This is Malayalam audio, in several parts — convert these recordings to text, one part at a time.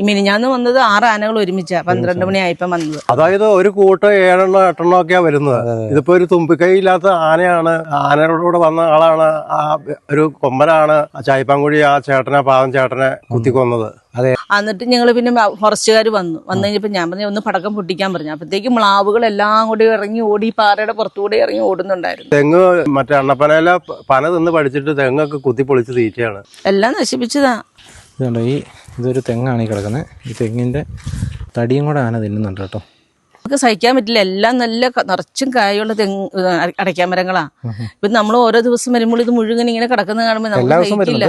മിനിഞ്ഞാന്ന് വന്നത് 6 ആനകൾ ഒരുമിച്ചാ 12 മണിയായപ്പോ വന്നത്. അതായത് ഒരു കൂട്ട് 7 8 ഒക്കെയാ വരുന്നത്. ഇതിപ്പോ ഒരു തുമ്പിക്കൈയില്ലാത്ത ആനയാണ്. ആനയോടുകൂടെ വന്ന ആളാണ് ആ ഒരു കൊമ്പനാണ് ചായപ്പാങ്കുഴി ആ ചേട്ടനെ പാവം ചേട്ടനെ കുത്തിക്കൊന്നത്. അതെ. എന്നിട്ട് ഞങ്ങള് പിന്നെ ഫോറസ്റ്റുകാർ വന്നു കഴിഞ്ഞപ്പോ ഞാൻ പറഞ്ഞു ഒന്ന് പടക്കം പൊട്ടിക്കാൻ പറഞ്ഞു. അപ്പത്തേക്ക് മ്ലാവുകൾ എല്ലാം കൂടി ഇറങ്ങി ഓടി പാറയുടെ പുറത്തുകൂടി ഇറങ്ങി ഓടുന്നുണ്ടായിരുന്നു. തെങ്ങ് മറ്റേ അണ്ണപ്പനയില പന തിന്ന് പഠിച്ചിട്ട് തെങ്ങൊക്കെ കുത്തിപ്പൊളിച്ച് തീറ്റയാണ്. എല്ലാം നശിപ്പിച്ചതാ. ഇതുണ്ടോ, ഇതൊരു തെങ്ങാണ് ഈ കിടക്കുന്നത്. ഈ തെങ്ങിന്റെ തടിയും കൂടെ ആന തിന്നുന്നുണ്ട് കേട്ടോ. നമുക്ക് സഹിക്കാൻ പറ്റില്ല. എല്ലാം നല്ല നിറച്ചും കായുള്ള അടയ്ക്കാൻ മരങ്ങളാ. ഇപ്പൊ നമ്മൾ ഓരോ ദിവസം വരുമ്പോൾ ഇത് മുഴുവൻ ഇങ്ങനെ കിടക്കുന്നത് കാണുമ്പോൾ നമുക്ക് സഹിക്കില്ല.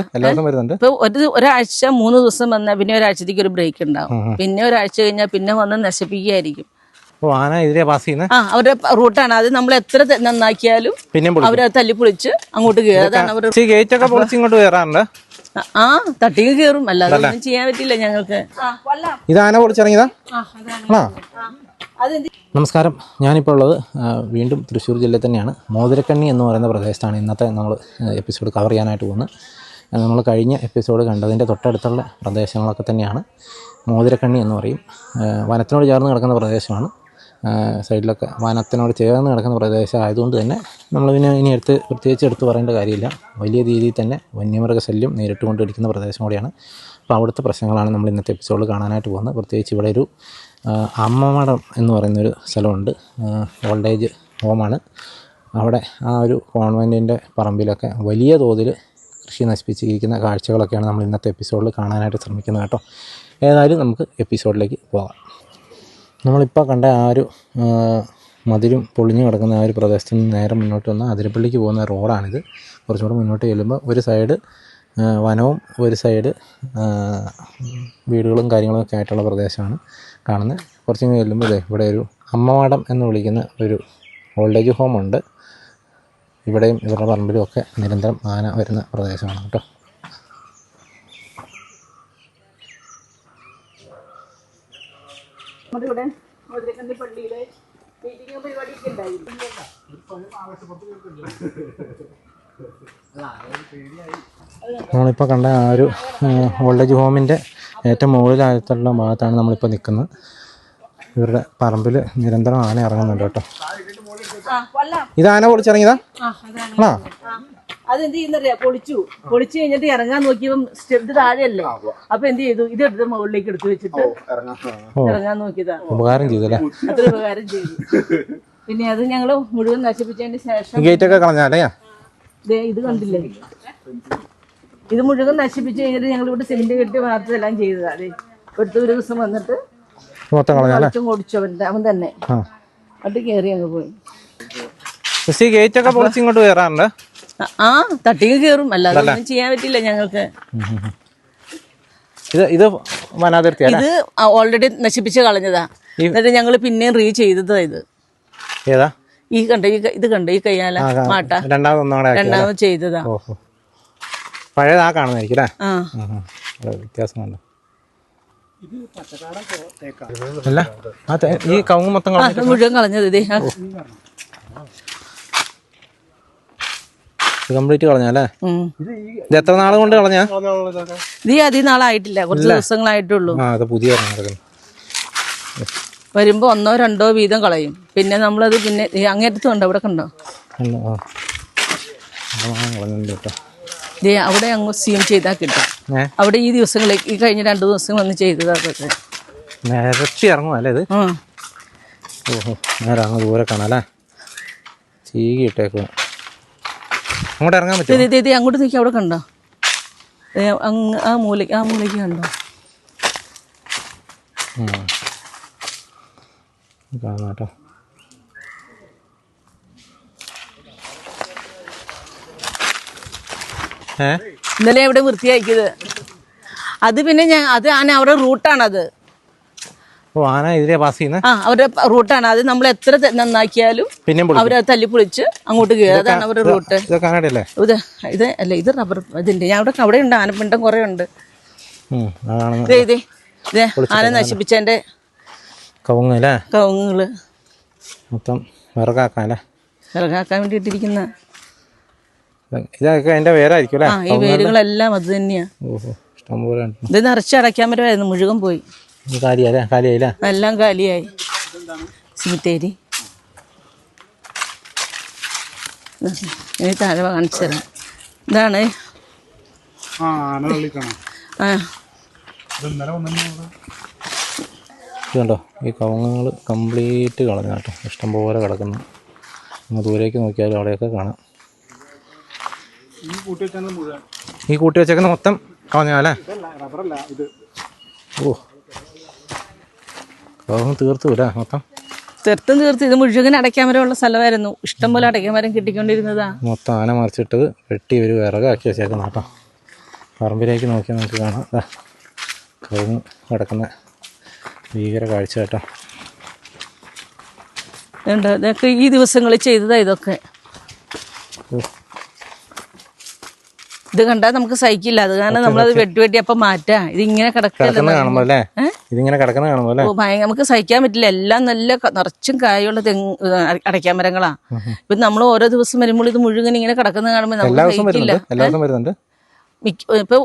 ഇപ്പൊ ഒരാഴ്ച 3 ദിവസം വന്നാൽ പിന്നെ ഒരാഴ്ചത്തേക്ക് ഒരു ബ്രേക്ക് ഉണ്ടാവും. പിന്നെ ഒരാഴ്ച കഴിഞ്ഞാൽ പിന്നെ വന്ന് നശിപ്പിക്കുകയായിരിക്കും. അവരുടെ റൂട്ടാണ് അത്. നമ്മൾ എത്ര നന്നാക്കിയാലും അവരെ തല്ലിപ്പൊളിച്ച് അങ്ങോട്ട് കയറും. അതാണ് അവർ തട്ടിക്ക് കയറും. അല്ലാതെ ഒന്നും ചെയ്യാൻ പറ്റില്ല ഞങ്ങൾക്ക്. ഇതാന പൊളിച്ചിറങ്ങിയതാ. നമസ്കാരം, ഞാനിപ്പോൾ ഉള്ളത് വീണ്ടും തൃശ്ശൂർ ജില്ലയിൽ തന്നെയാണ്. മോതിരക്കണ്ണി എന്ന് പറയുന്ന പ്രദേശത്താണ് ഇന്നത്തെ നമ്മൾ എപ്പിസോഡ് കവർ ചെയ്യാനായിട്ട് പോകുന്നത്. നമ്മൾ കഴിഞ്ഞ എപ്പിസോഡ് കണ്ടതിൻ്റെ തൊട്ടടുത്തുള്ള പ്രദേശങ്ങളൊക്കെ തന്നെയാണ്. മോതിരക്കണ്ണി എന്ന് പറയും. വനത്തിനോട് ചേർന്ന് കിടക്കുന്ന പ്രദേശമാണ്. സൈഡിലൊക്കെ വനത്തിനോട് ചേർന്ന് കിടക്കുന്ന പ്രദേശം ആയതുകൊണ്ട് തന്നെ നമ്മളിതിനെ ഇനി പ്രത്യേകിച്ച് എടുത്ത് പറയേണ്ട കാര്യമില്ല. വലിയ രീതിയിൽ തന്നെ വന്യമൃഗശല്യം നേരിട്ട് കൊണ്ടിരിക്കുന്ന പ്രദേശം കൂടിയാണ്. അപ്പോൾ അവിടുത്തെ പ്രശ്നങ്ങളാണ് നമ്മൾ ഇന്നത്തെ എപ്പിസോഡിൽ കാണാനായിട്ട് പോകുന്നത്. പ്രത്യേകിച്ച് ഇവിടെ ഒരു അമ്മമഠം എന്ന് പറയുന്നൊരു സ്ഥലമുണ്ട്. ഓൾഡ് ഏജ് ഹോമാണ്. അവിടെ ആ ഒരു കോൺവെൻറ്റിൻ്റെ പറമ്പിലൊക്കെ വലിയ തോതിൽ കൃഷി നശിപ്പിച്ചിരിക്കുന്ന കാഴ്ചകളൊക്കെയാണ് നമ്മൾ ഇന്നത്തെ എപ്പിസോഡിൽ കാണാനായിട്ട് ശ്രമിക്കുന്നത് കേട്ടോ. ഏതായാലും നമുക്ക് എപ്പിസോഡിലേക്ക് പോകാം. നമ്മളിപ്പോൾ കണ്ട ആ ഒരു മതിലും പൊളിഞ്ഞു കിടക്കുന്ന ആ ഒരു പ്രദേശത്ത് നിന്ന് നേരെ മുന്നോട്ട് വന്ന അതിരപ്പള്ളിക്ക് പോകുന്ന റോഡാണിത്. കുറച്ചുകൂടെ മുന്നോട്ട് ചെല്ലുമ്പോൾ ഒരു സൈഡ് വനവും ഒരു സൈഡ് വീടുകളും കാര്യങ്ങളൊക്കെ ആയിട്ടുള്ള പ്രദേശമാണ് കാണുന്നത്. കുറച്ച് ചെല്ലുമ്പോൾ ഇവിടെ ഒരു അമ്മമാടം എന്ന് വിളിക്കുന്ന ഒരു ഓൾഡ് ഏജ് ഹോമുണ്ട്. ഇവിടെയും ഇവരുടെ പറമ്പിലും ഒക്കെ നിരന്തരം ആന വരുന്ന പ്രദേശമാണ് കേട്ടോ. നമ്മളിപ്പോൾ കണ്ട ആ ഒരു ഓൾഡ് ഏജ് ഹോമിൻ്റെ ഏറ്റവും മുകളിലായിട്ടുള്ള ഭാഗത്താണ് നമ്മളിപ്പോൾ നിൽക്കുന്നത്. ഇവരുടെ പറമ്പിൽ നിരന്തരം ആന ഇറങ്ങുന്നുണ്ട് കേട്ടോ. ഇത് ആന പൊളിച്ചിറങ്ങിയതാ. അതെന്ത് ചെയ്യുന്നറിയാ, പൊളിച്ചു കഴിഞ്ഞിട്ട് ഇറങ്ങാൻ നോക്കിയപ്പം സ്റ്റെപ്പ് താഴെയല്ലേ. അപ്പൊ എന്ത് ചെയ്തു, ഇതെടുത്ത് മുകളിലേക്ക് എടുത്തു വെച്ചിട്ട് ഇറങ്ങാൻ നോക്കിയതാ. ഉപകാരം ചെയ്തല്ലേ? അത്ര ഉപകാരം ചെയ്തു. പിന്നെ അത് ഞങ്ങള് മുഴുവൻ നശിപ്പിച്ചതിന് ശേഷം ഗേറ്റ് ഒക്കെ കളഞ്ഞാലേ ഇത് കണ്ടില്ലേ, ഇത് മുഴുവൻ നശിപ്പിച്ചു കഴിഞ്ഞിട്ട് ഞങ്ങൾ ഇവിടെ സിമെന്റ് കെട്ടി വാർത്തതെല്ലാം ചെയ്തതാ. അതെ, ഒരു ദിവസം വന്നിട്ട് ഓടിച്ചവൻ അവൻ തന്നെ അത് കയറി അങ്ങ് പോയി. ഗേറ്റ് ഒക്കെ പൊളിച്ച് ഇങ്ങോട്ട് കയറാറുണ്ട്. തട്ടിക്ക് കയറും. അല്ലാതെ ഒന്നും ചെയ്യാൻ പറ്റില്ല ഞങ്ങൾക്ക്. ഇത് ഇത് ഓൾറെഡി നശിപ്പിച്ച് കളഞ്ഞതാ. എന്നിട്ട് ഞങ്ങള് പിന്നെയും ചെയ്തതാ. ഇത് ഏതാ ഈ കണ്ട ഇത് കണ്ട ഈ കയ്യാല മാട്ട രണ്ടാമത് ചെയ്തതാ. പഴയതാ കാണുന്നതായിരിക്കും അല്ലേ? വ്യത്യാസമുണ്ട്. അല്ല ഈ കവുങ്ങ് മൊത്തം മുഴുവൻ കളഞ്ഞത്. ഇതേ കംപ്ലീറ്റ് കളഞ്ഞല്ലേ? ഇത് എത്ര നാൾ കൊണ്ട് കളഞ്ഞാ? ഇത് അധികം നാളായിട്ടില്ല, കുറച്ച് ദിവസങ്ങളായിട്ടുള്ളൂ. പുതിയ വരുമ്പോ 1 2 വീതം കളയും. പിന്നെ നമ്മളത് പിന്നെ അങ്ങേറ്റത്തുണ്ട്. അവിടെ കണ്ടോ, അവിടെ അങ്ങ് സീം ചെയ്താൽ കിട്ടും. അവിടെ ഈ ദിവസങ്ങളിൽ ഈ കഴിഞ്ഞ 2 ദിവസം വന്ന് ചെയ്തതാ. നിരത്തി ഇറങ്ങുമല്ലേ ഇത്? ഓഹോ, നേരെ അങ്ങ് ദൂരെ കാണാല്ലേ? ചീകി ഇട്ടേക്കുക. അങ്ങോട്ട് ഇറങ്ങാൻ പറ്റും. അങ്ങോട്ട് നിൽക്കി. അവിടെ കണ്ടോ, ആ മൂലയ്ക്ക് കണ്ടോ? കാണാട്ടോ. ഇന്നലെ ഇവിടെ വൃത്തിയാക്കിയത്. അത് പിന്നെ അത് അവരുടെ റൂട്ടാണത്. ആന ഇതിലെ പാസ് ചെയ്യുന്നത് അവരുടെ റൂട്ടാണ് അത്. നമ്മൾ എത്ര നന്നാക്കിയാലും അവരെ തല്ലിപ്പൊളിച്ച് അങ്ങോട്ട് കയറും. അതാണ് അവരുടെ റൂട്ട്. ഇത് അല്ല, ഇത് റബ്ബർ ഇതിന്റെ. ഞാൻ അവിടെ ഉണ്ട് ആനപ്പിണ്ടം കുറെ ഉണ്ട്. ഇതേ ആന നശിപ്പിച്ചതിന്റെ കവുങ്ങുകള് മൊത്തം വിറകാക്കാൻ വേണ്ടിയിട്ടിരിക്കുന്ന ഇതൊക്കെ അതിന്റെ വേരായിരിക്കും. ഈ വേരുകളെല്ലാം അത് തന്നെയാ. ഇഷ്ടം പോലെ ഇത് നിറച്ച് അടയ്ക്കാൻ പറ്റുമായിരുന്നു, മുഴുവൻ പോയി. കാലിയായില്ലേ? എല്ലാം കാലിയായി. സിമിത്തേരി ഇനി താഴെ കാണിച്ചു തരാം. ഇതാണ് ഇതുണ്ടോ ഈ കവുങ്ങുകൾ കംപ്ലീറ്റ് കളഞ്ഞു കേട്ടോ, ഇഷ്ടംപോലെ കിടക്കുന്നു. അങ്ങ് ദൂരേക്ക് നോക്കിയാലും അവിടെയൊക്കെ കാണാം. ഈ കൂട്ടി വെച്ചേക്കുന്ന മൊത്തം കളഞ്ഞാലേ? ഓ, കവുങ്ങ് തീർത്തുമില്ല മൊത്തം? തീർത്ത് ഇത് മുഴുവൻ അടയ്ക്കാൻ വരെയുള്ള സ്ഥലമായിരുന്നു. ഇഷ്ടംപോലെ അടയ്ക്കാൻ മരം കിട്ടിക്കൊണ്ടിരുന്നതാ. മൊത്തം ആന മറിച്ചിട്ടത് വെട്ടി ഒരു വിറകാക്കി വെച്ചേക്കുന്ന കേട്ടോ. പറമ്പിലേക്ക് നോക്കിയാൽ നമുക്ക് കാണാം കവുങ്ങ് കിടക്കുന്ന ഭീകര കാഴ്ച കേട്ടോ. ഇതൊക്കെ ഈ ദിവസങ്ങളിൽ ചെയ്തതാ. ഇതൊക്കെ ഇത് കണ്ടാൽ നമുക്ക് സഹിക്കില്ല. അത് കാരണം നമ്മളത് വെട്ടി അപ്പം മാറ്റാം. ഇതിങ്ങനെ കിടക്കുന്ന കാണുമ്പോ അല്ലേ, ഇതിങ്ങനെ കിടക്കുന്ന കാണുമ്പോ അല്ലേ നമുക്ക് സഹിക്കാൻ പറ്റില്ല. എല്ലാം നല്ല നിറച്ചും കായുള്ള അടയ്ക്കാൻ മരങ്ങളാ. ഇപ്പൊ നമ്മൾ ഓരോ ദിവസം വരുമ്പോൾ ഇത് മുഴുവൻ ഇങ്ങനെ കിടക്കുന്ന കാണുമ്പോൾ നമുക്ക് സഹിക്കില്ല. ഇപ്പൊ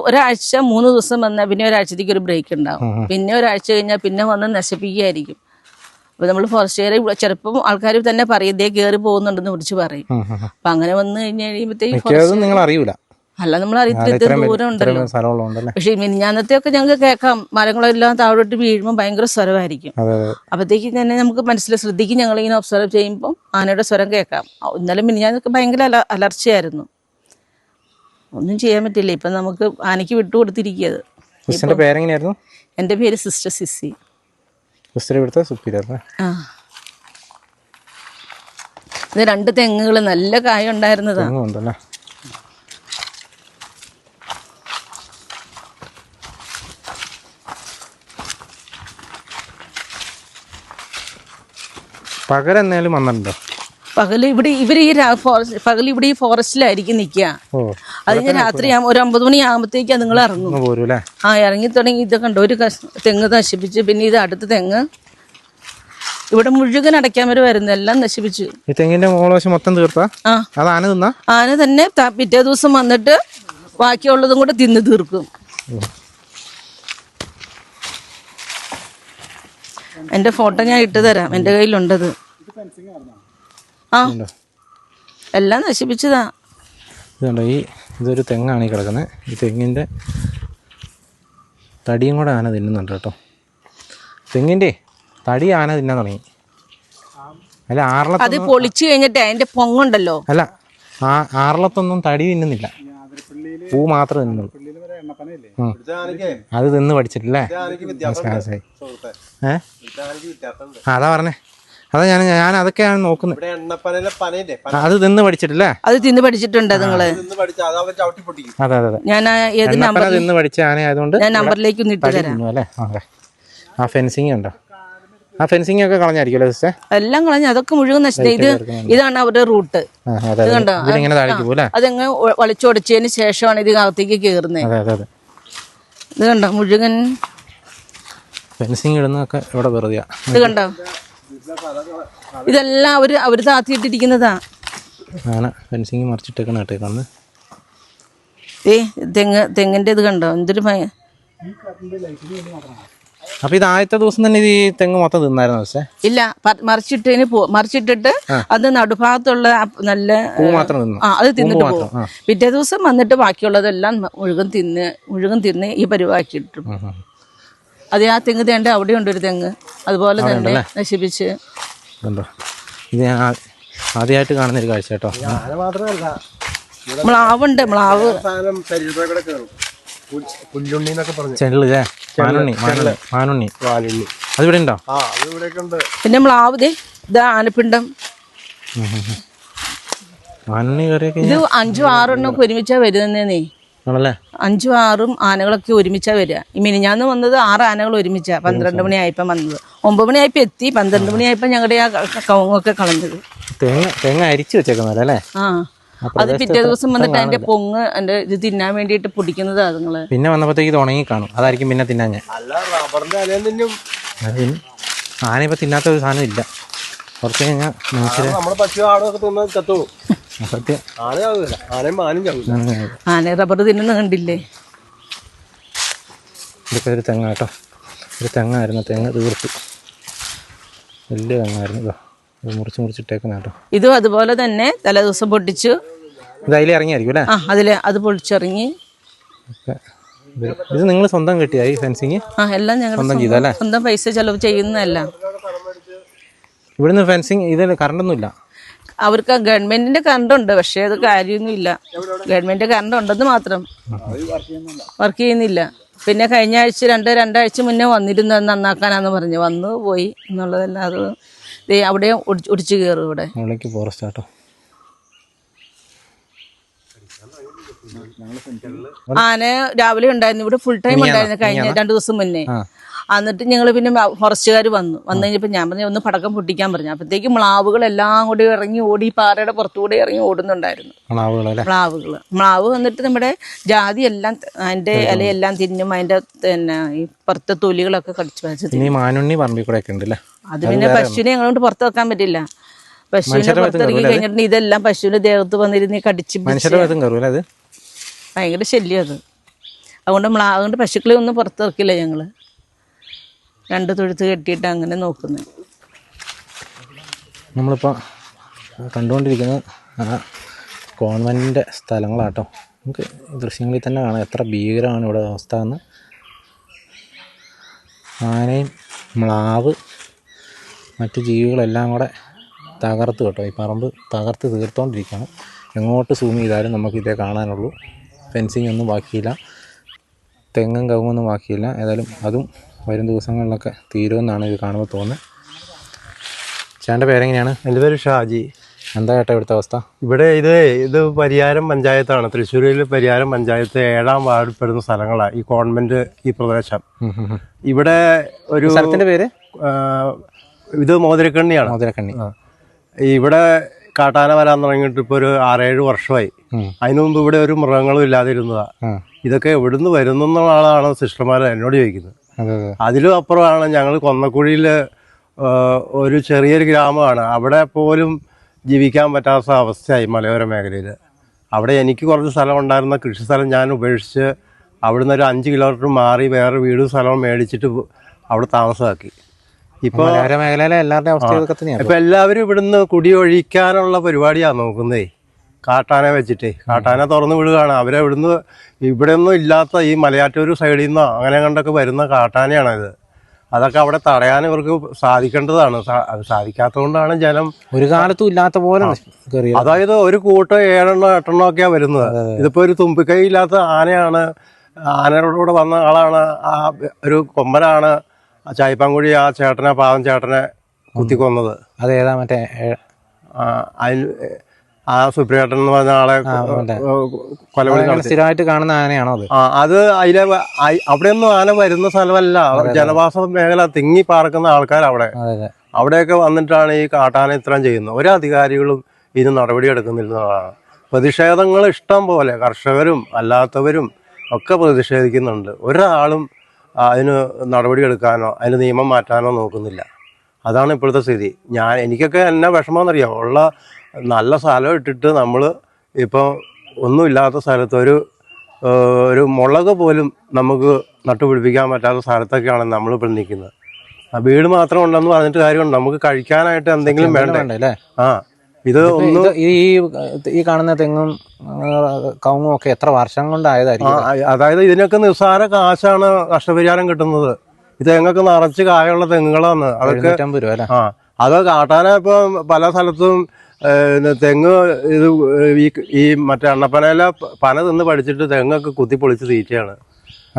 ഒരാഴ്ച 3 ദിവസം വന്നാൽ പിന്നെ ഒരാഴ്ചത്തേക്ക് ഒരു ബ്രേക്ക് ഉണ്ടാവും. പിന്നെ ഒരാഴ്ച കഴിഞ്ഞാൽ പിന്നെ വന്ന് നശിപ്പിക്കുകയായിരിക്കും. അപ്പൊ നമ്മൾ ഫോറസ്റ്റുകാരെ ചിലപ്പം ആൾക്കാർ തന്നെ പറയും ഇതേ കയറി പോകുന്നുണ്ടെന്ന് കുറിച്ച് പറയും. അപ്പൊ അങ്ങനെ വന്നു കഴിഞ്ഞാൽ നിങ്ങൾ അറിയൂല, അല്ല നമ്മൾ അറിയത്തില്ല, ദൂരം ഉണ്ടല്ലോ. പക്ഷെ മിനിഞ്ഞാന്നത്തെ ഒക്കെ ഞങ്ങൾക്ക് കേൾക്കാം, മരങ്ങളെല്ലാം താഴോട്ട് വീഴുമ്പോൾ ഭയങ്കര സ്വരമായിരിക്കും. അപ്പത്തേക്ക് തന്നെ നമുക്ക് ശ്രദ്ധിക്കും. ഞങ്ങളിങ്ങനെ ഒബ്സർവ് ചെയ്യുമ്പോൾ ആനയുടെ സ്വരം കേൾക്കാം. ഇന്നലെ മിനിഞ്ഞാന്നൊക്കെ ഭയങ്കര അലർച്ചയായിരുന്നു. ഒന്നും ചെയ്യാൻ പറ്റില്ല. ഇപ്പൊ നമുക്ക് ആനയ്ക്ക് വിട്ടുകൊടുത്തിരിക്കുന്നത്. എന്റെ പേര് സിസ്റ്റർ സിസി. ഇത് 2 തെങ്ങുകൾ നല്ല കായ ഉണ്ടായിരുന്നതാ. പകലെന്നാലും വന്നിട്ടുണ്ടോ? പകല് ഇവിടെ ഇവിടെ ഈ ഫോറസ്റ്റിലായിരിക്കും നിൽക്കുക. അത് ഞാൻ രാത്രി ഒരു 9 മണിയാകുമ്പോഴത്തേക്ക് നിങ്ങൾ ഇറങ്ങും. ഇറങ്ങി തുടങ്ങി. ഇത് കണ്ടോ, ഒരു തെങ്ങ് നശിപ്പിച്ച്. പിന്നെ ഇത് അടുത്ത തെങ്ങ് ഇവിടെ മുഴുവൻ അടയ്ക്കാൻ വരുമായിരുന്നു, എല്ലാം നശിപ്പിച്ചു. ഈ തെങ്ങിന്റെ മുകൾവശം മൊത്തം തീർത്താ? ആന തന്നെ പിറ്റേ ദിവസം വന്നിട്ട് ബാക്കിയുള്ളതും കൂടെ തിന്ന് തീർക്കും. എന്റെ ഫോട്ടോ ഞാൻ ഇട്ട് തരാം, എന്റെ കയ്യിലുണ്ടത്. എല്ലാം നശിപ്പിച്ചതാ. ഇതുണ്ടോ, ഇതൊരു തെങ്ങാണ് ഈ കിടക്കുന്നത്. ഈ തെങ്ങിൻ്റെ തടിയും കൂടെ ആന തിന്നുന്നുണ്ട് കേട്ടോ. തെങ്ങിൻ്റെ തടി ആന തിന്നാൻ തുടങ്ങി. അല്ല അത് പൊളിച്ചു കഴിഞ്ഞിട്ട് അതിന്റെ പൊങ്ങുണ്ടല്ലോ. അല്ല, ആറളത്തൊന്നും തടി തിന്നുന്നില്ല, പൂ മാത്രമേ തിന്നുള്ളൂ. അത് തിന്ന് പഠിച്ചിട്ടില്ലേ? അതാ പറഞ്ഞേ, അതാ ഞാൻ അതൊക്കെയാണ് നോക്കുന്നത്. അത് തിന്ന് പഠിച്ചിട്ടില്ലേ? അത് തിന്ന് പഠിച്ചിട്ടുണ്ട് നിങ്ങള്. അതെ അതെ, ഞാൻ തിന്ന് പഠിച്ച ആന ആയതുകൊണ്ട് ഞാൻ നമ്പറിലേക്ക് ഇട്ട് തരാം. അല്ലേ? ആ ഫെൻസിങ് ഉണ്ടോ? ആ ഫെൻസിങ് ഒക്കെ കളഞ്ഞായിരിക്കും സിസ്റ്റർ? എല്ലാം കളഞ്ഞു, അതൊക്കെ മുഴുവൻ നശിച്ചു. ഇതാണ് അവരുടെ റൂട്ട്. കണ്ടോ, അതങ്ങ് വളച്ചൊടിച്ചതിന് ശേഷമാണ് ഇത് അകത്തേക്ക് കയറുന്നത്. ഇത് കണ്ടോ, മുഴുവൻ ഫെൻസിങ് ഇടുന്നതൊക്കെ ഇവിടെ വെറുതെയാ. ഇത് കണ്ടോ, ഇതെല്ലാം അവര് താത്തിയിട്ടിരിക്കുന്നതാ. ആന ഫെൻസിങ് മറിച്ചിട്ടേക്കാണ്. തെങ്ങിന്റെ ഇത് കണ്ടോ, എന്തൊരു അപ്പൊ ഇത് ആദ്യത്തെ ദിവസം തന്നെ ഈ തെങ്ങ് മൊത്തം തിന്നായിരുന്നു പക്ഷേ? ഇല്ല, മറിച്ചിട്ടിട്ട് അത് നടുഭാഗത്തുള്ള നല്ല പൂ മാത്രം തിന്നു. അത് തിന്നിട്ട് പോകും. പിറ്റേ ദിവസം വന്നിട്ട് ബാക്കിയുള്ളതെല്ലാം മുഴുവൻ തിന്ന് ഈ പരിവാക്കിയിട്ടു. അത് ആ തെങ്ങ് തേണ്ട അവിടെ ഉണ്ട് ഒരു തെങ്ങ്, അതുപോലെ തന്നെ നശിപ്പിച്ച്. ഇത് ഞാൻ ആദ്യമായിട്ട് കാണുന്നൊരു കാഴ്ച കേട്ടോ. മ്ലാവുണ്ട്, മ്ലാവ്. അതിവിടെ ഉണ്ടോ? പിന്നെ മ്ലാവ്, ഇതാ ആനപ്പിണ്ടം. ഇത് 5-6 എണ്ണൊക്കെ ഒരുമിച്ചാ വരുന്നേ. 5-6 ആനകളൊക്കെ ഒരുമിച്ചാ വരിക. ഈ മിനിഞ്ഞാന്ന് വന്നത് 6 ആനകൾ ഒരുമിച്ചാ. 12 മണിയായപ്പോ വന്നത്, 9 മണിയായപ്പോ എത്തി. 12 മണിയായപ്പോ ഞങ്ങളുടെ ആ കവുങ്ങൊക്കെ കളഞ്ഞത്. തേങ്ങ അരിച്ചു വെച്ചേക്കുന്നല്ലേ? അത് പിറ്റേ ദിവസം വന്നിട്ട് അതിന്റെ പൊങ്ങ് ഇത് തിന്നാൻ വേണ്ടിട്ട് പൊടിക്കുന്നത്. അതുങ്ങള് പിന്നെ വന്നപ്പോഴത്തേക്ക് ഇത് ഉണങ്ങി കാണും, അതായിരിക്കും പിന്നെ തിന്നാൻ. ആന ഇപ്പൊ തിന്നാത്ത ഒരു സാധനം ഇല്ല. കുറച്ച് കഴിഞ്ഞാൽ ആന റബ്ബർ തിന്നുന്ന കണ്ടില്ലേ? ഇതൊക്കെ ഒരു തെങ്ങാട്ടോ, ഒരു തെങ്ങായിരുന്നു. തെങ്ങ് തീർത്തു, വലിയ തെങ്ങായിരുന്നു. ഇതാ ഇത് മുറിച്ചിട്ടേക്കുന്ന കേട്ടോ. ഇതും അതുപോലെ തന്നെ തലേദിവസം പൊട്ടിച്ചു. ഇത് അതിൽ ഇറങ്ങിയായിരിക്കും അല്ലേ? അത് പൊളിച്ചിറങ്ങി. ഇത് നിങ്ങൾ സ്വന്തം കെട്ടിയായി ഫെൻസിങ്? എല്ലാം ഞങ്ങൾ സ്വന്തം പൈസ ചെലവ് ചെയ്യുന്നതല്ല. ഇവിടുന്ന് ഫെൻസിങ് ഇതിൽ കറണ്ടൊന്നുമില്ല. അവർക്ക് ഗവൺമെന്റിന്റെ കറണ്ട് ഉണ്ട്, പക്ഷേ അത് കാര്യമൊന്നുമില്ല. ഗവൺമെന്റ് കറണ്ട് ഉണ്ടെന്ന് മാത്രം, വർക്ക് ചെയ്യുന്നില്ല. പിന്നെ കഴിഞ്ഞ ആഴ്ച രണ്ടാഴ്ച മുന്നേ വന്നിരുന്നു നന്നാക്കാനാന്ന് പറഞ്ഞു, വന്നു പോയി എന്നുള്ളതല്ല. അത് അവിടെ ഒടിച്ചു കയറും. ഇവിടെ ഫോറസ്റ്റ് ആട്ടോ. ആന രാവിലെ ഉണ്ടായിരുന്നു, ഇവിടെ ഫുൾ ടൈം ഉണ്ടായിരുന്നു കഴിഞ്ഞ 2 ദിവസം മുന്നേ. എന്നിട്ട് ഞങ്ങൾ പിന്നെ ഫോറസ്റ്റുകാർ വന്നു കഴിഞ്ഞപ്പോൾ ഞാൻ പറഞ്ഞു ഒന്ന് പടക്കം പൊട്ടിക്കാൻ പറഞ്ഞു. അപ്പോഴത്തേക്ക് മ്ലാവുകളെല്ലാം കൂടി ഇറങ്ങി ഓടി, പാറയുടെ പുറത്തുകൂടി ഇറങ്ങി ഓടുന്നുണ്ടായിരുന്നു മ്ലാവ്. വന്നിട്ട് നമ്മുടെ ജാതി എല്ലാം അതിന്റെ ഇലയെല്ലാം തിന്നും, അതിന്റെ പിന്നെ ഈ പുറത്തെ തൊലികളൊക്കെ കടിച്ചു വെച്ചത്. അത് പിന്നെ പശുവിനെ ഞങ്ങളോട് പുറത്ത് വെക്കാൻ പറ്റില്ല. പശുവിനെ പുറത്തിറങ്ങി കഴിഞ്ഞിട്ട് ഇതെല്ലാം പശുവിന്റെ ദേഹത്ത് വന്നിരുന്ന് കടിച്ച് ഭയങ്കര ശല്യം അത്. അതുകൊണ്ട് പശുക്കളെ ഒന്നും പുറത്തിറക്കില്ല ഞങ്ങള്. 2 തൊഴുത്ത് കെട്ടിയിട്ട് അങ്ങനെ നോക്കുന്നത്. നമ്മളിപ്പോൾ കണ്ടുകൊണ്ടിരിക്കുന്നത് കോൺവെൻറ്റിൻ്റെ സ്ഥലങ്ങളാട്ടോ. നമുക്ക് ദൃശ്യങ്ങളിൽ തന്നെ കാണാം എത്ര ഭീകരമാണ് ഇവിടെ അവസ്ഥ എന്ന്. ആനയും മ്ലാവ് മറ്റ് ജീവികളെല്ലാം കൂടെ തകർത്ത് കേട്ടോ. ഈ പറമ്പ് തകർത്ത് തീർത്തുകൊണ്ടിരിക്കുകയാണ്. എങ്ങോട്ട് സൂം ചെയ്താലും നമുക്കിതേ കാണാനുള്ളൂ. ഫെൻസിങ് ഒന്നും ബാക്കിയില്ല, തെങ്ങും കവുങ്ങൊന്നും ബാക്കിയില്ല. ഏതായാലും അതും വരും ദിവസങ്ങളിലൊക്കെ തീരുമെന്നാണ് ഇത് കാണുമ്പോൾ തോന്നുന്നത്. ചേട്ടൻ്റെ പേരെങ്ങനെയാണ്? എൻ്റെ പേര് ഷാജി. എന്താ ചേട്ടാ ഇവിടുത്തെ അവസ്ഥ? ഇവിടെ ഇത് പരിയാരം പഞ്ചായത്താണ്. തൃശ്ശൂരിൽ പരിയാരം പഞ്ചായത്ത് 7ാം വാർഡിൽ പെടുന്ന സ്ഥലങ്ങളാണ് ഈ കോൺവെന്റ്, ഈ പ്രദേശം. ഇവിടെ ഒരു സ്ഥലത്തിൻ്റെ പേര് ഇത് മോതിരക്കണ്ണിയാണ്. മോതിരക്കണ്ണി. ഇവിടെ കാട്ടാന വരാൻ തുടങ്ങിയിട്ട് ഇപ്പോൾ ഒരു 6-7 വർഷമായി. അതിനു മുമ്പ് ഇവിടെ ഒരു മൃഗങ്ങളും ഇല്ലാതിരുന്നതാ. ഇതൊക്കെ എവിടുന്ന് വരുന്നു എന്നുള്ളതാണ് സിസ്റ്റർമാർ എന്നോട് ചോദിക്കുന്നത്. അതിലും അപ്പുറമാണ് ഞങ്ങൾ കൊന്നക്കുഴിയിൽ ഒരു ചെറിയൊരു ഗ്രാമമാണ്. അവിടെ പോലും ജീവിക്കാൻ പറ്റാത്ത അവസ്ഥയായി മലയോര മേഖലയിൽ. അവിടെ എനിക്ക് കുറച്ച് സ്ഥലം ഉണ്ടായിരുന്ന കൃഷി സ്ഥലം ഞാൻ ഉപേക്ഷിച്ച് അവിടുന്ന് ഒരു 5 കിലോമീറ്റർ മാറി വേറെ വീടും സ്ഥലവും മേടിച്ചിട്ട് അവിടെ താമസമാക്കി. ഇപ്പോൾ മേഖലയിലെ എല്ലാവരുടെയും അവസ്ഥ ഇപ്പം എല്ലാവരും ഇവിടുന്ന് കുടിയൊഴിക്കാനുള്ള പരിപാടിയാണ് നോക്കുന്നേ. കാട്ടാനെ വെച്ചിട്ടേ കാട്ടാനെ തുറന്നു വിടുകയാണ്. അവരെ ഇവിടെ ഒന്നും ഇല്ലാത്ത ഈ മലയാറ്റൂർ സൈഡിൽ നിന്നോ അങ്ങനെ കണ്ടൊക്കെ വരുന്ന കാട്ടാനയാണിത്. അതൊക്കെ അവിടെ തടയാൻ ഇവർക്ക് സാധിക്കേണ്ടതാണ്. അത് സാധിക്കാത്തതുകൊണ്ടാണ് ജനം ഒരു കാലത്തും ഇല്ലാത്ത പോലെ. അതായത് ഒരു കൂട്ടം 7-8 ഒക്കെയാണ് വരുന്നത്. ഇതിപ്പോ ഒരു തുമ്പിക്കൈ ഇല്ലാത്ത ആനയാണ്. ആനയോടുകൂടെ വന്ന ആളാണ് ഒരു കൊമ്പനാണ് ചായപ്പാങ്കുഴി പാവം ചേട്ടനെ കുത്തിക്കൊന്നത്. അതേതാ മറ്റേ സുപ്രിയേട്ടൻ എന്ന് പറഞ്ഞ ആളെ കൊലവിളി സ്ഥിരമായിട്ട് കാണുന്ന ആനയാണോ അത്? അത് അവിടെയൊന്നും ആന വരുന്ന സ്ഥലമല്ല. ജനവാസ മേഖല തിങ്ങി പാർക്കുന്ന ആൾക്കാർ അവിടെയൊക്കെ വന്നിട്ടാണ് ഈ കാട്ടാന ഇത്രയും ചെയ്യുന്നത്. ഒരു അധികാരികളും ഇതിന് നടപടി എടുക്കുന്നില്ലെന്നതാണ്. പ്രതിഷേധങ്ങൾ ഇഷ്ടം പോലെ കർഷകരും അല്ലാത്തവരും ഒക്കെ പ്രതിഷേധിക്കുന്നുണ്ട്. ഒരാളും അതിന് നടപടി എടുക്കാനോ അതിന് നിയമം മാറ്റാനോ നോക്കുന്നില്ല. അതാണ് ഇപ്പോഴത്തെ സ്ഥിതി. എനിക്കൊക്കെ എന്നാ വിഷമമെന്നറിയാം. ഉള്ള നല്ല സ്ഥലം ഇട്ടിട്ട് നമ്മൾ ഇപ്പോൾ ഒന്നുമില്ലാത്ത സ്ഥലത്ത് ഒരു മുളക് പോലും നമുക്ക് നട്ടുപിടിപ്പിക്കാൻ പറ്റാത്ത സ്ഥലത്തൊക്കെയാണ് നമ്മളിപ്പോൾ നിൽക്കുന്നത്. വീട് മാത്രം ഉണ്ടെന്ന് പറഞ്ഞിട്ട് കാര്യമുണ്ട്. നമുക്ക് കഴിക്കാനായിട്ട് എന്തെങ്കിലും വേണ്ടേ? ഇത് ഈ കാണുന്ന തെങ്ങും കവുങ്ങും ഒക്കെ എത്ര വർഷം കൊണ്ടായതായിരിക്കും? അതായത് ഇതിനൊക്കെ നിസ്സാര കാശാണ് നഷ്ടപരിഹാരം കിട്ടുന്നത്. ഈ തെങ്ങൊക്കെ നിറച്ച് കായുള്ള തെങ്ങുകളാണ്. അതൊക്കെ അത് കാട്ടാന ഇപ്പൊ പല സ്ഥലത്തും തെങ്ങ് ഈ മറ്റേ എണ്ണപ്പനയില പന തിന്ന് പഠിച്ചിട്ട് തെങ്ങൊക്കെ കുത്തിപ്പൊളിച്ച് തീറ്റയാണ്.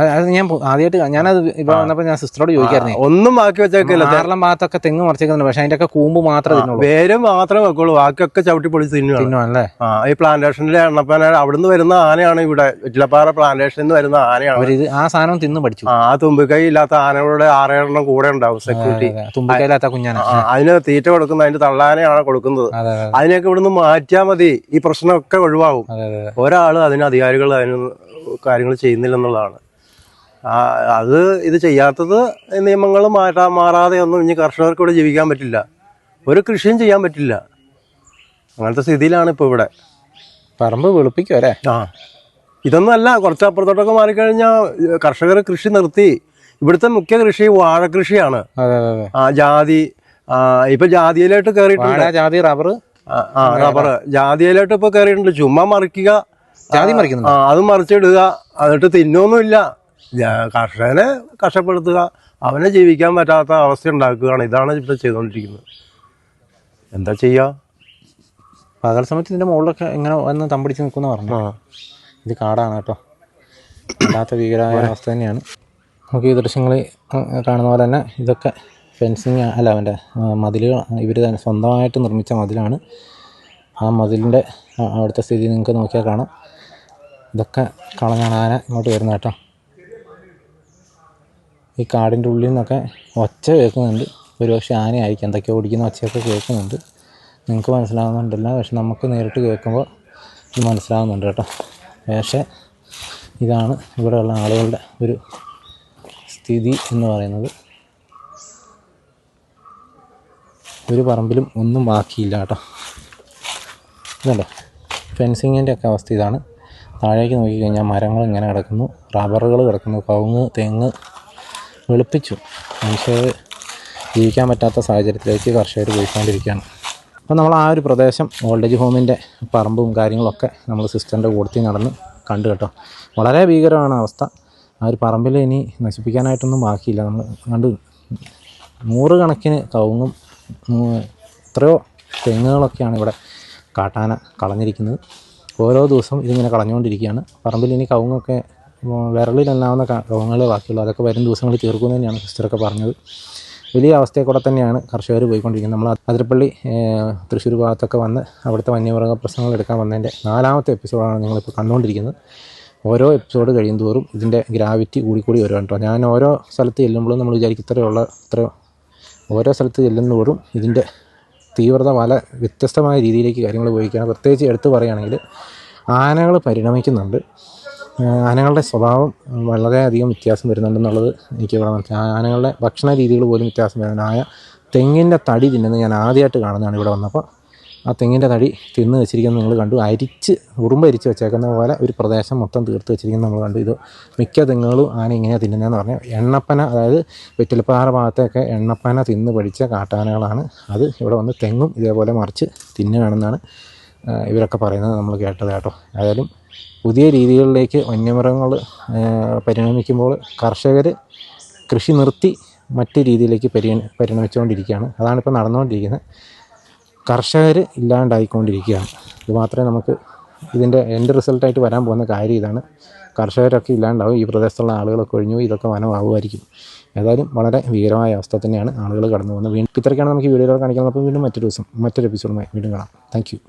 അത് ഞാൻ ആദ്യമായിട്ട് ഞാനത് ഇവിടെ വന്നപ്പോൾ ഞാൻ സിസ്റ്ററോട് ചോദിക്കായിരുന്നു. ഒന്നും ബാക്കി വെച്ചേക്കില്ല. കേരളം ഭാഗത്തൊക്കെ തെങ്ങ് മറിച്ചേക്കുന്നുണ്ട്, പക്ഷെ അതിന്റെ ഒക്കെ കൂമ്പ് മാത്രമേ തിന്നുള്ളൂ, വേര് മാത്രമേ വെക്കുള്ളൂ. ബാക്കിയൊക്കെ ചവിട്ടി പൊളിച്ച് തിന്നുവാണല്ലേ. ഈ പ്ലാന്റേഷനിലെ എണ്ണപ്പന അവിടുന്ന് വരുന്ന ആനയാണ്. ഇവിടെ ഇറ്റിലപ്പാറ പ്ലാന്റേഷനിൽ നിന്ന് വരുന്ന ആനയാണ്. ആ സാധനം തിന്ന് പഠിച്ചു. ആ തുമ്പിക്കൈ ഇല്ലാത്ത ആനകളുടെ 6-7 കൂടെ ഉണ്ടാവും സെക്യൂരിറ്റി. തുമ്പിക്കൈയില്ലാത്ത കുഞ്ഞാന. അതിന് തീറ്റ കൊടുക്കുന്നത് അതിന്റെ തള്ളാനയാണ് കൊടുക്കുന്നത്. അതിനൊക്കെ ഇവിടുന്ന് മാറ്റിയാൽ മതി. ഈ പ്രശ്നമൊക്കെ ഒഴിവാകും. ഒരാൾ അതിന് അധികാരികൾ അതിന് കാര്യങ്ങൾ ചെയ്യുന്നില്ലെന്നുള്ളതാണ്. ഇത് ചെയ്യാത്തത് നിയമങ്ങൾ മാറാതെ ഒന്നും ഇനി കർഷകർക്ക് ഇവിടെ ജീവിക്കാൻ പറ്റില്ല. ഒരു കൃഷിയും ചെയ്യാൻ പറ്റില്ല. അങ്ങനത്തെ സ്ഥിതിയിലാണ് ഇപ്പോൾ ഇവിടെ. പറമ്പ് വെളുപ്പിക്കും അല്ലേ? ഇതൊന്നും അല്ല, കുറച്ചപ്പുറത്തോട്ടൊക്കെ മാറിക്കഴിഞ്ഞാൽ കർഷകർ കൃഷി നിർത്തി. ഇവിടുത്തെ മുഖ്യ കൃഷി വാഴകൃഷിയാണ്. ജാതി, ഇപ്പൊ ജാതിയിലോട്ട് കയറിയിട്ടുണ്ട്. ജാതി, റബ്ബർ, റബ്ബർ ജാതിയിലോട്ട് ഇപ്പൊ കയറിയിട്ടുണ്ട്. ചുമ്മാ മറിക്കുക, ജാതി മറിക്കുന്നു, അത് മറിച്ചിടുക, എന്നിട്ട് തിന്നൊന്നുമില്ല. കർഷകനെ കഷ്ടപ്പെടുത്തുക, അവനെ ജീവിക്കാൻ പറ്റാത്ത അവസ്ഥ ഉണ്ടാക്കുകയാണ്. ഇതാണ് ഇപ്പൊ ചെയ്തുകൊണ്ടിരിക്കുന്നത്. എന്താ ചെയ്യാ? പകൽ സമയത്ത് ഇതിന്റെ മുകളിലൊക്കെ ഇങ്ങനെ വന്ന് തമ്പടിച്ച് നിൽക്കുന്ന പറഞ്ഞു. ഇത് കാടാണ് കേട്ടോ, അല്ലാത്ത ഭീകരമായ അവസ്ഥ തന്നെയാണ്. നമുക്ക് ഈ ദൃശ്യങ്ങൾ കാണുന്ന പോലെ തന്നെ ഇതൊക്കെ ഫെൻസിങ് അല്ല, അവൻ്റെ മതിലുകൾ ഇവർ തന്നെ സ്വന്തമായിട്ട് നിർമ്മിച്ച മതിലാണ്. ആ മതിലിൻ്റെ അവിടുത്തെ സ്ഥിതി നിങ്ങൾക്ക് നോക്കിയാൽ കാണാം. ഇതൊക്കെ കളഞ്ഞാണ് ആന ഇങ്ങോട്ട് വരുന്നത് കേട്ടോ. ഈ കാടിൻ്റെ ഉള്ളിൽ നിന്നൊക്കെ ഒച്ച കേൾക്കുന്നുണ്ട്. ഒരുപക്ഷെ ആനയായിരിക്കും, എന്തൊക്കെയോ ഓടിക്കുന്ന ഒച്ചയൊക്കെ കേൾക്കുന്നുണ്ട്. നിങ്ങൾക്ക് മനസ്സിലാകുന്നുണ്ടല്ല, പക്ഷെ നമുക്ക് നേരിട്ട് കേൾക്കുമ്പോൾ ഇത് മനസ്സിലാകുന്നുണ്ട് കേട്ടോ. പക്ഷേ ഇതാണ് ഇവിടെയുള്ള ആളുകളുടെ ഒരു സ്ഥിതി എന്ന് പറയുന്നത്. ഒരു പറമ്പിലും ഒന്നും ബാക്കിയില്ല കേട്ടോ. ഇതല്ലേ ഫെൻസിങ്ങിൻ്റെ ഒക്കെ അവസ്ഥ ഇതാണ്. താഴേക്ക് നോക്കിക്കഴിഞ്ഞാൽ മരങ്ങൾ ഇങ്ങനെ കിടക്കുന്നു, റബ്ബറുകൾ കിടക്കുന്നു, കവുങ്ങ്, തെങ്ങ് വെളുപ്പിച്ചു. മനുഷ്യർ ജീവിക്കാൻ പറ്റാത്ത സാഹചര്യത്തിലേക്ക് കർഷകർ പോയിക്കൊണ്ടിരിക്കുകയാണ്. അപ്പോൾ നമ്മൾ ആ ഒരു പ്രദേശം ഓൾഡ് ഏജ് ഹോമിൻ്റെ പറമ്പും കാര്യങ്ങളൊക്കെ നമ്മൾ സിസ്റ്ററിൻ്റെ കൂടത്തിൽ നടന്ന് കണ്ടു കേട്ടോ. വളരെ ഭീകരമാണ് അവസ്ഥ. ആ ഒരു പറമ്പിൽ ഇനി നശിപ്പിക്കാനായിട്ടൊന്നും ബാക്കിയില്ല. നമ്മൾ കണ്ടു, 100 കണക്കിന് കവുങ്ങും എത്രയോ തെങ്ങുകളൊക്കെയാണ് ഇവിടെ കാട്ടാന കളഞ്ഞിരിക്കുന്നത്. ഓരോ ദിവസവും ഇതിങ്ങനെ കളഞ്ഞുകൊണ്ടിരിക്കുകയാണ്. പറമ്പിൽ ഇനി കവുങ്ങൊക്കെ വിരലിലെണ്ണാവുന്ന കവുങ്ങുകളെ ബാക്കിയുള്ളൂ. അതൊക്കെ വരും ദിവസങ്ങളിൽ തീർക്കുമെന്ന് തന്നെയാണ് സിസ്റ്ററൊക്കെ പറഞ്ഞത്. വലിയ അവസ്ഥയിൽ കൂടെ തന്നെയാണ് കർഷകർ പോയിക്കൊണ്ടിരിക്കുന്നത്. നമ്മൾ അതിരപ്പള്ളി തൃശ്ശൂർ ഭാഗത്തൊക്കെ വന്ന് അവിടുത്തെ വന്യമൃഗ പ്രശ്നങ്ങൾ എടുക്കാൻ വന്നതിൻ്റെ 4ാമത്തെ എപ്പിസോഡാണ് നിങ്ങളിപ്പോൾ കണ്ടുകൊണ്ടിരിക്കുന്നത്. ഓരോ എപ്പിസോഡ് കഴിയും തോറും ഇതിൻ്റെ ഗ്രാവിറ്റി കൂടിക്കൂടി വരുവാണ് കേട്ടോ. ഞാൻ ഓരോ സ്ഥലത്ത് ചെല്ലുമ്പോഴും നമ്മൾ വിചാരിക്കും ഇത്രയോ ഓരോ സ്ഥലത്ത് ചെല്ലുന്നതോറും ഇതിൻ്റെ തീവ്രത പല വ്യത്യസ്തമായ രീതിയിലേക്ക് കാര്യങ്ങൾ ഉപയോഗിക്കുകയാണ്. പ്രത്യേകിച്ച് എടുത്തു പറയുകയാണെങ്കിൽ ആനകൾ പരിണമിക്കുന്നുണ്ട്. ആനകളുടെ സ്വഭാവം വളരെയധികം വ്യത്യാസം വരുന്നുണ്ടെന്നുള്ളത് എനിക്ക് ഇവിടെ മനസ്സിലായി. ആനകളുടെ ഭക്ഷണ രീതികൾ പോലും വ്യത്യാസം വരുന്നുണ്ട്. തെങ്ങിൻ്റെ തടി തിന്നുന്നത് ഞാൻ ആദ്യമായിട്ട് കാണുന്നതാണ് ഇവിടെ വന്നപ്പോൾ. ആ തെങ്ങിൻ്റെ തടി തിന്ന് വെച്ചിരിക്കുന്നത് നിങ്ങൾ കണ്ടു. ഉറുമ്പരിച്ച് വെച്ചേക്കുന്ന പോലെ ഒരു പ്രദേശം മൊത്തം തീർത്ത് വെച്ചിരിക്കുന്നത് നമ്മൾ കണ്ടു. ഇത് മിക്ക തെങ്ങുകളും ആന ഇങ്ങനെയാണ് തിന്നുന്നതെന്ന് പറഞ്ഞാൽ എണ്ണപ്പന, അതായത് വെറ്റിലപ്പാറ ഭാഗത്തൊക്കെ എണ്ണപ്പന തിന്ന് പഠിച്ച കാട്ടാനകളാണ്. അത് ഇവിടെ വന്ന് തെങ്ങും ഇതേപോലെ മറിച്ച് തിന്നുകയാണെന്നാണ് ഇവരൊക്കെ പറയുന്നത് നമ്മൾ കേട്ടത് കേട്ടോ. ഏതായാലും പുതിയ രീതികളിലേക്ക് വന്യമൃഗങ്ങൾ പരിണമിക്കുമ്പോൾ കർഷകർ കൃഷി നിർത്തി മറ്റ് രീതിയിലേക്ക് പരിണമിച്ചുകൊണ്ടിരിക്കുകയാണ്. അതാണിപ്പോൾ നടന്നുകൊണ്ടിരിക്കുന്നത്. കർഷകർ ഇല്ലാണ്ടായിക്കൊണ്ടിരിക്കുകയാണ്. ഇത് മാത്രമേ നമുക്ക് ഇതിൻ്റെ എൻഡ് റിസൾട്ടായിട്ട് വരാൻ പോകുന്ന കാര്യം ഇതാണ്. കർഷകരൊക്കെ ഇല്ലാണ്ടാവും, ഈ പ്രദേശത്തുള്ള ആളുകളൊക്കെ ഒഴിഞ്ഞു, ഇതൊക്കെ വനമാകുമായിരിക്കും. ഏതായാലും വളരെ ഭീകരമായ അവസ്ഥ തന്നെയാണ് ആളുകൾ കടന്നു പോകുന്നത്. വീണ്ടും ഇത്രയ്ക്കാണ് നമുക്ക് ഈ വീഡിയോയിൽ കാണിക്കുന്നത്. അപ്പോൾ വീണ്ടും മറ്റൊരു ദിവസം മറ്റൊരു എപ്പിസോഡുമായി വീണ്ടും കാണാം. Thank you.